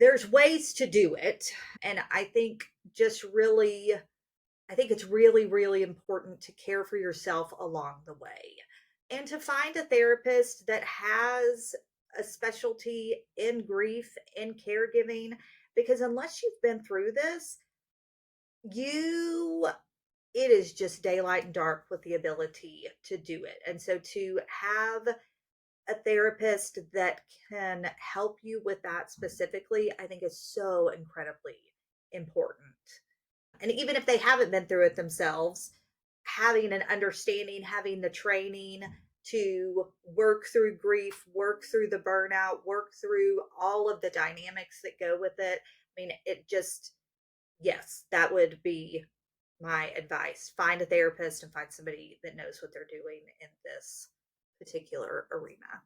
There's ways to do it. And I think it's really, really important to care for yourself along the way and to find a therapist that has a specialty in grief and caregiving. Because unless you've been through this, you it is just daylight and dark with the ability to do it. And so to have a therapist that can help you with that specifically, I think is so incredibly important. And even if they haven't been through it themselves, having an understanding, having the training to work through grief, work through the burnout, work through all of the dynamics that go with it. I mean, yes, that would be my advice. Find a therapist and find somebody that knows what they're doing in this particular arena.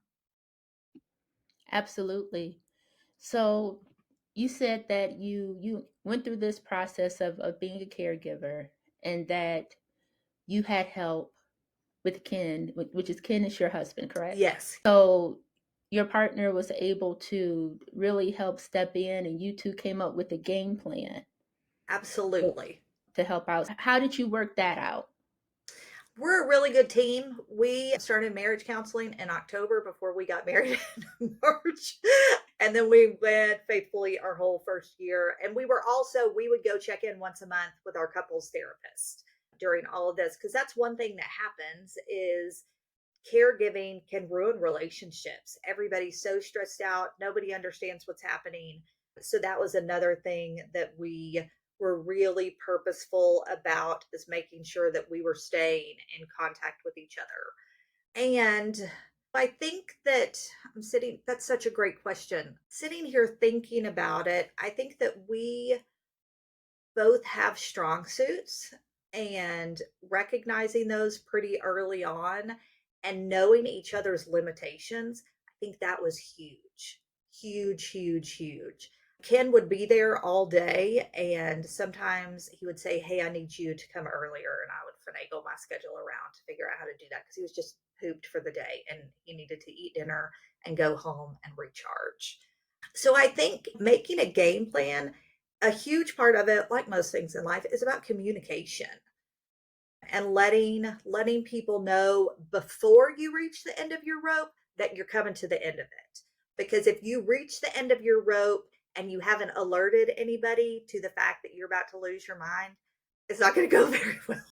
Absolutely. So you said that you went through this process of being a caregiver and that you had help with Ken, which is Ken is your husband, correct? Yes, So your partner was able to really help step in and you two came up with a game plan absolutely. to help out. How did you work that out? We're a really good team. We started marriage counseling in October before we got married in March. And then we went faithfully our whole first year. And we would go check in once a month with our couples therapist during all of this. Cause that's one thing that happens is caregiving can ruin relationships. Everybody's so stressed out. Nobody understands what's happening. So that was another thing that we were really purposeful about, is making sure that we were staying in contact with each other. And I think that that's such a great question. Sitting here thinking about it, I think that we both have strong suits, and recognizing those pretty early on and knowing each other's limitations, I think that was huge. Huge, huge, huge. Ken would be there all day, and sometimes he would say, "Hey, I need you to come earlier." And I would finagle my schedule around to figure out how to do that because he was just pooped for the day and he needed to eat dinner and go home and recharge. So I think making a game plan, a huge part of it, like most things in life, is about communication and letting people know before you reach the end of your rope that you're coming to the end of it. Because if you reach the end of your rope and you haven't alerted anybody to the fact that you're about to lose your mind, it's not going to go very well.